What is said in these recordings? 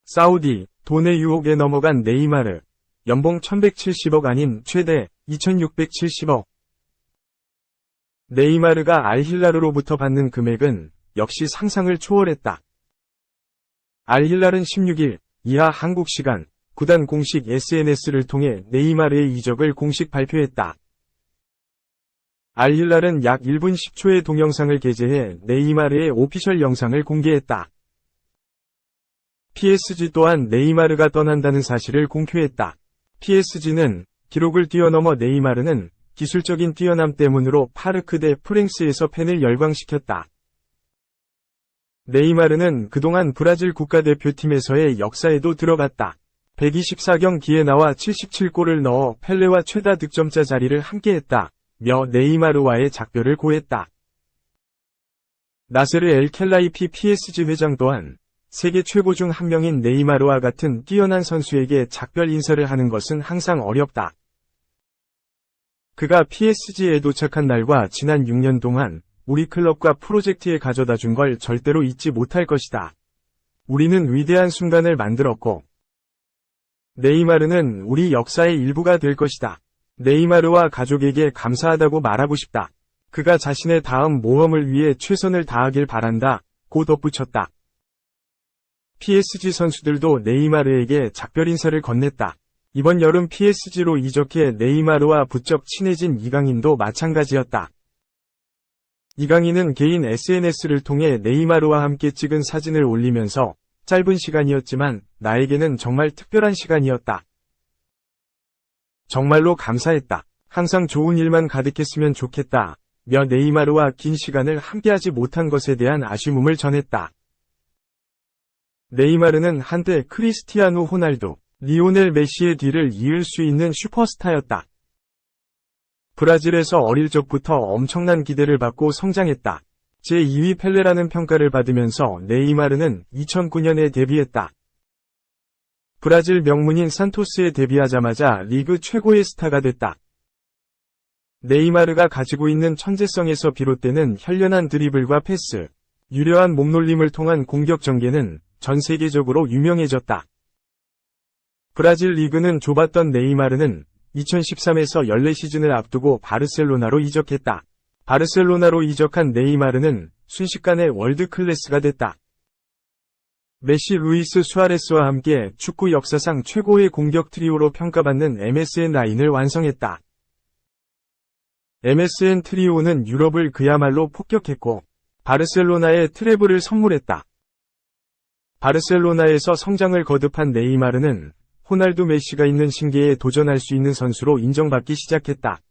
사우디, 돈의 유혹에 넘어간 네이마르. 연봉 1170억 아닌 최대 2670억. 네이마르가 알힐라르로부터 받는 금액은 역시 상상을 초월했다. 알힐랄은 16일 이하 한국 시간 구단 공식 SNS를 통해 네이마르의 이적을 공식 발표했다. 알힐랄은 약 1분 10초의 동영상을 게재해 네이마르의 오피셜 영상을 공개했다. PSG 또한 네이마르가 떠난다는 사실을 공표했다. PSG는 기록을 뛰어넘어 네이마르는 기술적인 뛰어남 때문으로 파르크 대 프랭스에서 팬을 열광시켰다. 네이마르는 그동안 브라질 국가대표팀에서의 역사에도 들어갔다. 124경기에 나와 77골을 넣어 펠레와 최다 득점자 자리를 함께했다. 며 네이마르와의 작별을 고했다. 나세르 엘 켈라이피 PSG 회장 또한 세계 최고 중 한 명인 네이마르와 같은 뛰어난 선수에게 작별 인사를 하는 것은 항상 어렵다. 그가 PSG에 도착한 날과 지난 6년 동안 우리 클럽과 프로젝트에 가져다 준 걸 절대로 잊지 못할 것이다. 우리는 위대한 순간을 만들었고 네이마르는 우리 역사의 일부가 될 것이다. 네이마르와 가족에게 감사하다고 말하고 싶다. 그가 자신의 다음 모험을 위해 최선을 다하길 바란다. 고 덧붙였다. PSG 선수들도 네이마르에게 작별 인사를 건넸다. 이번 여름 PSG로 이적해 네이마르와 부쩍 친해진 이강인도 마찬가지였다. 이강인은 개인 SNS를 통해 네이마르와 함께 찍은 사진을 올리면서 짧은 시간이었지만 나에게는 정말 특별한 시간이었다. 정말로 감사했다. 항상 좋은 일만 가득했으면 좋겠다. 며 네이마르와 긴 시간을 함께하지 못한 것에 대한 아쉬움을 전했다. 네이마르는 한때 크리스티아누 호날두, 리오넬 메시의 뒤를 이을 수 있는 슈퍼스타였다. 브라질에서 어릴 적부터 엄청난 기대를 받고 성장했다. 제2위 펠레라는 평가를 받으면서 네이마르는 2009년에 데뷔했다. 브라질 명문인 산토스에 데뷔하자마자 리그 최고의 스타가 됐다. 네이마르가 가지고 있는 천재성에서 비롯되는 현란한 드리블과 패스, 유려한 몸놀림을 통한 공격 전개는 전 세계적으로 유명해졌다. 브라질 리그는 좁았던 네이마르는 2013에서 14시즌을 앞두고 바르셀로나로 이적했다. 바르셀로나로 이적한 네이마르는 순식간에 월드 클래스가 됐다. 메시, 루이스 수아레스와 함께 축구 역사상 최고의 공격 트리오로 평가받는 MSN 라인을 완성했다. MSN 트리오는 유럽을 그야말로 폭격했고 바르셀로나에 트래블을 선물했다. 바르셀로나에서 성장을 거듭한 네이마르는 호날두 메시가 있는 신기에 도전할 수 있는 선수로 인정받기 시작했다.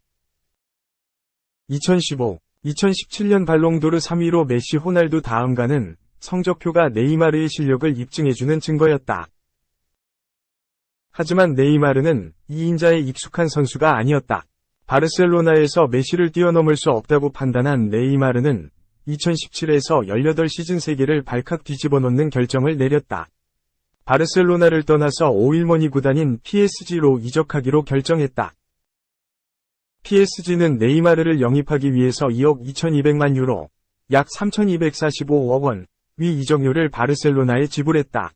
2015, 2017년 발롱도르 3위로 메시 호날두 다음가는 성적표가 네이마르의 실력을 입증해주는 증거였다. 하지만 네이마르는 2인자에 익숙한 선수가 아니었다. 바르셀로나에서 메시를 뛰어넘을 수 없다고 판단한 네이마르는 2017에서 18시즌 세계를 발칵 뒤집어 놓는 결정을 내렸다. 바르셀로나를 떠나서 오일머니 구단인 PSG로 이적하기로 결정했다. PSG는 네이마르를 영입하기 위해서 2억 2200만 유로, 약 3245억 원, 위 이적료를 바르셀로나에 지불했다.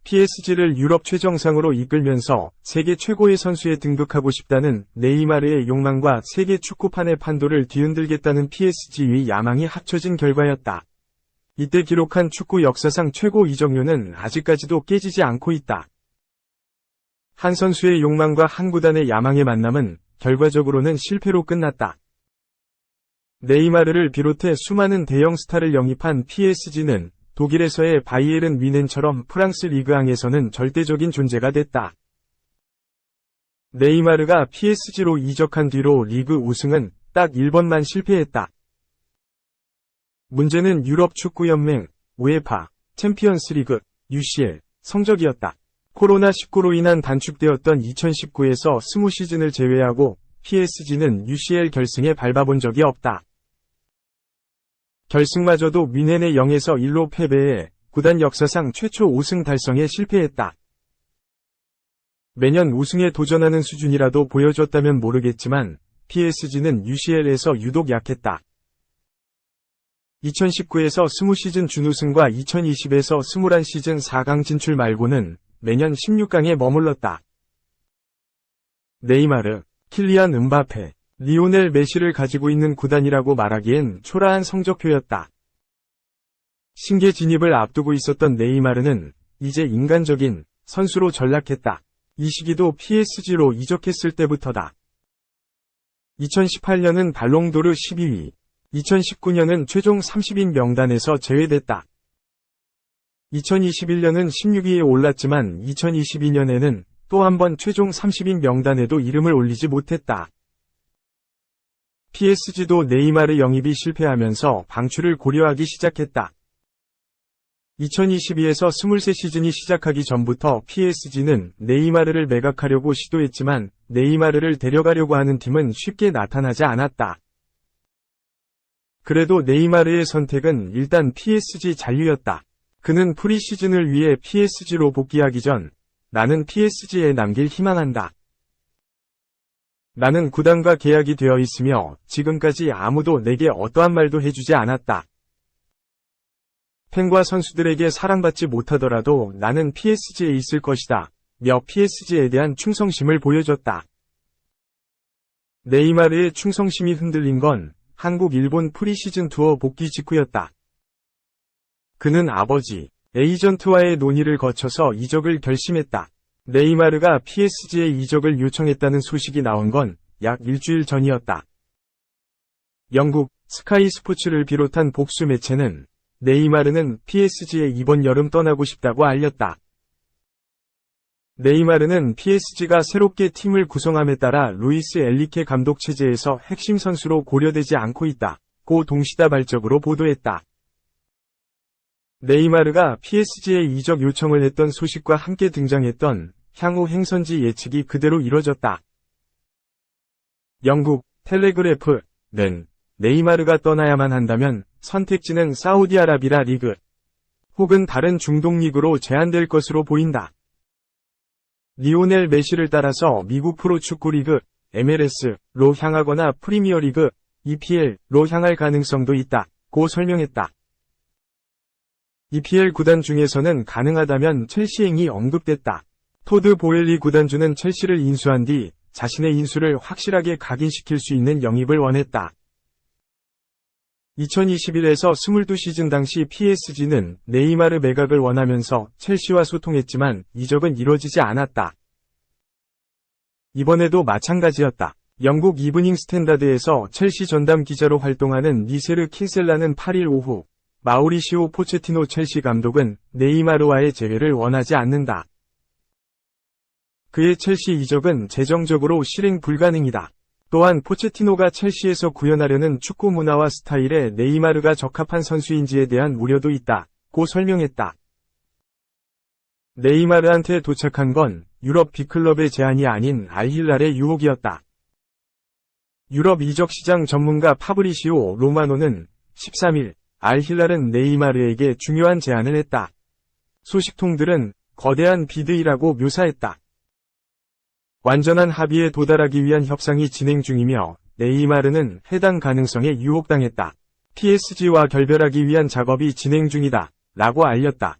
PSG를 유럽 최정상으로 이끌면서 세계 최고의 선수에 등극하고 싶다는 네이마르의 욕망과 세계 축구판의 판도를 뒤흔들겠다는 PSG의 야망이 합쳐진 결과였다. 이때 기록한 축구 역사상 최고 이적료는 아직까지도 깨지지 않고 있다. 한 선수의 욕망과 한 구단의 야망의 만남은 결과적으로는 실패로 끝났다. 네이마르를 비롯해 수많은 대형 스타를 영입한 PSG는 독일에서의 바이에른 뮌헨처럼 프랑스 리그앙에서는 절대적인 존재가 됐다. 네이마르가 PSG로 이적한 뒤로 리그 우승은 딱 1번만 실패했다. 문제는 유럽 축구연맹, 우에파, 챔피언스리그, UCL, 성적이었다. 코로나19로 인한 단축되었던 2019에서 20시즌을 제외하고 PSG는 UCL 결승에 밟아본 적이 없다. 결승마저도 뮌헨의 0에서 1로 패배해 구단 역사상 최초 우승 달성에 실패했다. 매년 우승에 도전하는 수준이라도 보여줬다면 모르겠지만 PSG는 UCL에서 유독 약했다. 2019에서 20시즌 준우승과 2020에서 21시즌 4강 진출 말고는 매년 16강에 머물렀다. 네이마르, 킬리안 음바페, 리오넬 메시를 가지고 있는 구단이라고 말하기엔 초라한 성적표였다. 신계 진입을 앞두고 있었던 네이마르는 이제 인간적인 선수로 전락했다. 이 시기도 PSG로 이적했을 때부터다. 2018년은 발롱도르 12위, 2019년은 최종 30인 명단에서 제외됐다. 2021년은 16위에 올랐지만 2022년에는 또 한 번 최종 30인 명단에도 이름을 올리지 못했다. PSG도 네이마르 영입이 실패하면서 방출을 고려하기 시작했다. 2022에서 23시즌이 시작하기 전부터 PSG는 네이마르를 매각하려고 시도했지만 네이마르를 데려가려고 하는 팀은 쉽게 나타나지 않았다. 그래도 네이마르의 선택은 일단 PSG 잔류였다. 그는 프리시즌을 위해 PSG로 복귀하기 전 나는 PSG에 남길 희망한다. 나는 구단과 계약이 되어 있으며 지금까지 아무도 내게 어떠한 말도 해주지 않았다. 팬과 선수들에게 사랑받지 못하더라도 나는 PSG에 있을 것이다. 며 PSG에 대한 충성심을 보여줬다. 네이마르의 충성심이 흔들린 건 한국-일본 프리시즌 투어 복귀 직후였다. 그는 아버지, 에이전트와의 논의를 거쳐서 이적을 결심했다. 네이마르가 PSG에 이적을 요청했다는 소식이 나온 건 약 일주일 전이었다. 영국 스카이 스포츠를 비롯한 복수 매체는 네이마르는 PSG에 이번 여름 떠나고 싶다고 알렸다. 네이마르는 PSG가 새롭게 팀을 구성함에 따라 루이스 엔리케 감독 체제에서 핵심 선수로 고려되지 않고 있다고 동시다발적으로 보도했다. 네이마르가 PSG에 이적 요청을 했던 소식과 함께 등장했던 향후 행선지 예측이 그대로 이뤄졌다. 영국 텔레그래프는 네이마르가 떠나야만 한다면 선택지는 사우디아라비아 리그 혹은 다른 중동 리그로 제한될 것으로 보인다. 리오넬 메시를 따라서 미국 프로축구 리그 MLS로 향하거나 프리미어리그 EPL로 향할 가능성도 있다고 설명했다. EPL 구단 중에서는 가능하다면 첼시행이 언급됐다. 토드 보엘리 구단주는 첼시를 인수한 뒤 자신의 인수를 확실하게 각인시킬 수 있는 영입을 원했다. 2021에서 22시즌 당시 PSG는 네이마르 매각을 원하면서 첼시와 소통했지만 이적은 이뤄지지 않았다. 이번에도 마찬가지였다. 영국 이브닝 스탠다드에서 첼시 전담 기자로 활동하는 니세르 킨셀라는 8일 오후 마우리시오 포체티노 첼시 감독은 네이마르와의 재회를 원하지 않는다. 그의 첼시 이적은 재정적으로 실행 불가능이다. 또한 포체티노가 첼시에서 구현하려는 축구 문화와 스타일에 네이마르가 적합한 선수인지에 대한 우려도 있다고 설명했다. 네이마르한테 도착한 건 유럽 빅클럽의 제안이 아닌 알힐랄의 유혹이었다. 유럽 이적 시장 전문가 파브리시오 로마노는 13일 알힐랄은 네이마르에게 중요한 제안을 했다. 소식통들은 거대한 비드이라고 묘사했다. 완전한 합의에 도달하기 위한 협상이 진행 중이며 네이마르는 해당 가능성에 유혹당했다. PSG와 결별하기 위한 작업이 진행 중이다. 라고 알렸다.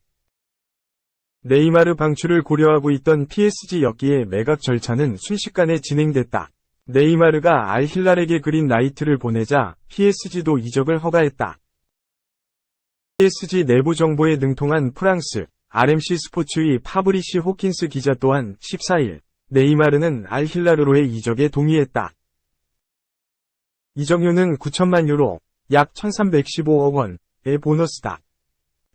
네이마르 방출을 고려하고 있던 PSG였기에 매각 절차는 순식간에 진행됐다. 네이마르가 알힐랄에게 그린 라이트를 보내자 PSG도 이적을 허가했다. PSG 내부 정보에 능통한 프랑스 RMC 스포츠의 파브리시 호킨스 기자 또한 14일 네이마르는 알힐랄로의 이적에 동의했다. 이적료는 9천만 유로, 약 1315억 원의 보너스다.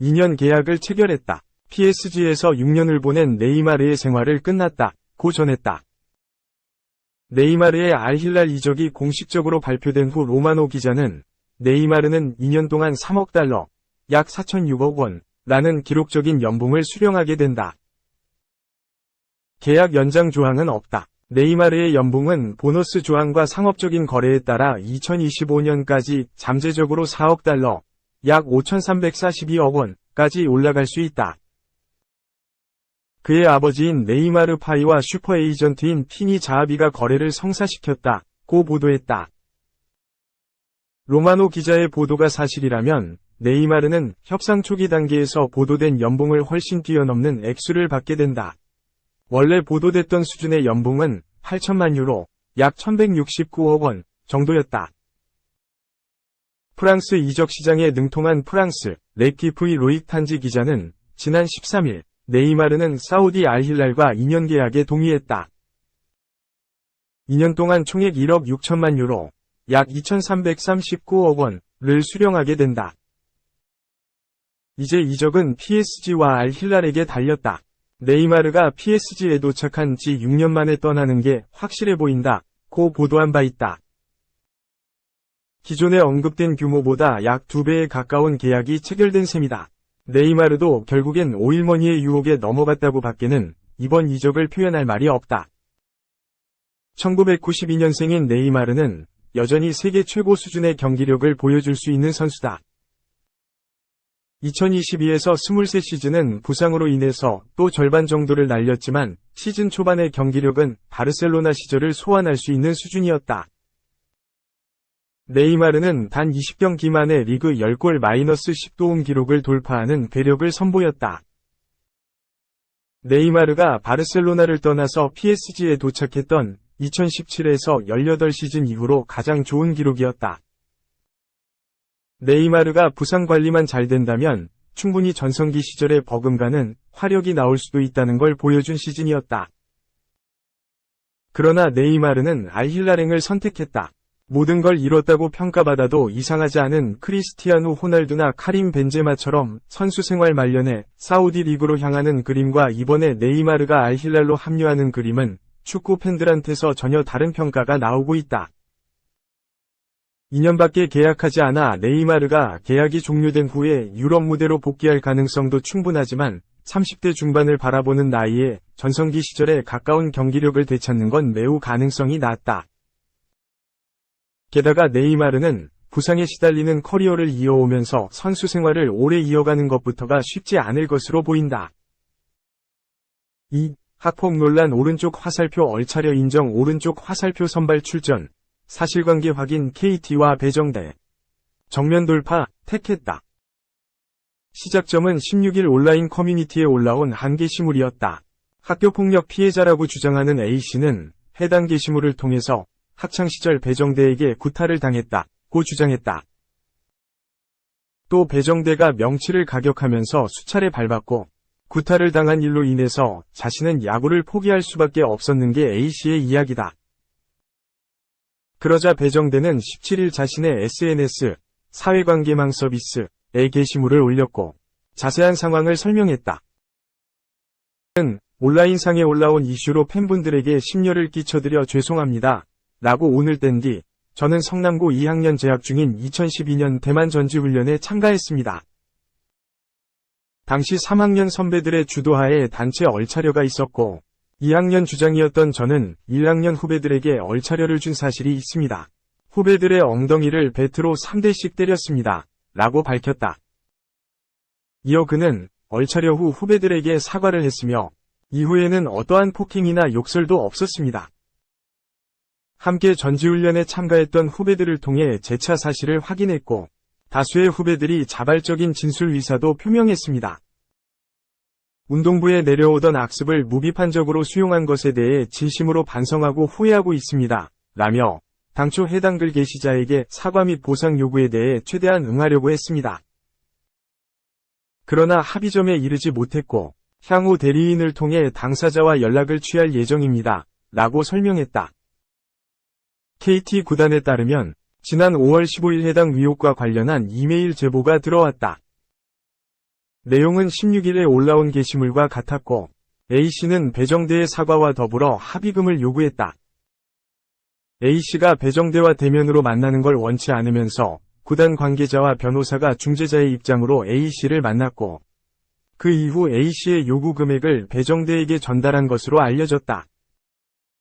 2년 계약을 체결했다. PSG에서 6년을 보낸 네이마르의 생활을 끝났다고 전했다. 네이마르의 알힐랄 이적이 공식적으로 발표된 후 로마노 기자는 네이마르는 2년 동안 3억 달러, 약 4,006억 원라는 기록적인 연봉을 수령하게 된다. 계약 연장 조항은 없다. 네이마르의 연봉은 보너스 조항과 상업적인 거래에 따라 2025년까지 잠재적으로 4억 달러, 약 5,342억 원까지 올라갈 수 있다. 그의 아버지인 네이마르 파이와 슈퍼 에이전트인 피니 자하비가 거래를 성사시켰다. 고 보도했다. 로마노 기자의 보도가 사실이라면 네이마르는 협상 초기 단계에서 보도된 연봉을 훨씬 뛰어넘는 액수를 받게 된다. 원래 보도됐던 수준의 연봉은 8천만 유로, 약 1169억 원 정도였다. 프랑스 이적 시장에 능통한 프랑스 레키프의 로익 탄지 기자는 지난 13일 네이마르는 사우디 알힐랄과 2년 계약에 동의했다. 2년 동안 총액 1억 6천만 유로, 약 2,339억 원을 수령하게 된다. 이제 이적은 PSG와 알힐랄에게 달렸다. 네이마르가 PSG에 도착한 지 6년 만에 떠나는 게 확실해 보인다. 고 보도한 바 있다. 기존에 언급된 규모보다 약 2배에 가까운 계약이 체결된 셈이다. 네이마르도 결국엔 오일머니의 유혹에 넘어갔다고 밖에는 이번 이적을 표현할 말이 없다. 1992년생인 네이마르는 여전히 세계 최고 수준의 경기력을 보여줄 수 있는 선수다. 2022에서 23시즌은 부상으로 인해서 또 절반 정도를 날렸지만 시즌 초반의 경기력은 바르셀로나 시절을 소환할 수 있는 수준이었다. 네이마르는 단 20경기 만에 리그 10골 -10도움 기록을 돌파하는 괴력을 선보였다. 네이마르가 바르셀로나를 떠나서 PSG에 도착했던 2017에서 18시즌 이후로 가장 좋은 기록이었다. 네이마르가 부상 관리만 잘 된다면 충분히 전성기 시절에 버금가는 화력이 나올 수도 있다는 걸 보여준 시즌이었다. 그러나 네이마르는 알힐랄행을 선택했다. 모든 걸 이뤘다고 평가받아도 이상하지 않은 크리스티아누 호날두나 카림 벤제마처럼 선수 생활 말년에 사우디 리그로 향하는 그림과 이번에 네이마르가 알힐랄로 합류하는 그림은 축구 팬들한테서 전혀 다른 평가가 나오고 있다. 2년밖에 계약하지 않아 네이마르가 계약이 종료된 후에 유럽 무대로 복귀할 가능성도 충분하지만 30대 중반을 바라보는 나이에 전성기 시절에 가까운 경기력을 되찾는 건 매우 가능성이 낮다. 게다가 네이마르는 부상에 시달리는 커리어를 이어오면서 선수 생활을 오래 이어가는 것부터가 쉽지 않을 것으로 보인다. 2. 학폭 논란 오른쪽 화살표 얼차려 인정 오른쪽 화살표 선발 출전 사실관계 확인 KT와 배정대 정면 돌파 택했다. 시작점은 16일 온라인 커뮤니티에 올라온 한 게시물이었다. 학교폭력 피해자라고 주장하는 A씨는 해당 게시물을 통해서 학창시절 배정대에게 구타를 당했다고 주장했다. 또 배정대가 명치를 가격하면서 수차례 밟았고 구타를 당한 일로 인해서 자신은 야구를 포기할 수밖에 없었는 게 A씨의 이야기다. 그러자 배정대는 17일 자신의 SNS 사회관계망 서비스에 게시물을 올렸고 자세한 상황을 설명했다. 온라인상에 올라온 이슈로 팬분들에게 심려를 끼쳐드려 죄송합니다. 라고 오늘 뗀 뒤 저는 성남고 2학년 재학 중인 2012년 대만 전지훈련에 참가했습니다. 당시 3학년 선배들의 주도하에 단체 얼차려가 있었고 2학년 주장이었던 저는 1학년 후배들에게 얼차려를 준 사실이 있습니다. 후배들의 엉덩이를 배트로 3대씩 때렸습니다. 라고 밝혔다. 이어 그는 얼차려 후 후배들에게 사과를 했으며 이후에는 어떠한 폭행이나 욕설도 없었습니다. 함께 전지훈련에 참가했던 후배들을 통해 재차 사실을 확인했고 다수의 후배들이 자발적인 진술 의사도 표명했습니다. 운동부에 내려오던 악습을 무비판적으로 수용한 것에 대해 진심으로 반성하고 후회하고 있습니다. 라며 당초 해당 글 게시자에게 사과 및 보상 요구에 대해 최대한 응하려고 했습니다. 그러나 합의점에 이르지 못했고 향후 대리인을 통해 당사자와 연락을 취할 예정입니다. 라고 설명했다. KT 구단에 따르면 지난 5월 15일 해당 의혹과 관련한 이메일 제보가 들어왔다. 내용은 16일에 올라온 게시물과 같았고 A씨는 배정대의 사과와 더불어 합의금을 요구했다. A씨가 배정대와 대면으로 만나는 걸 원치 않으면서 구단 관계자와 변호사가 중재자의 입장으로 A씨를 만났고 그 이후 A씨의 요구 금액을 배정대에게 전달한 것으로 알려졌다.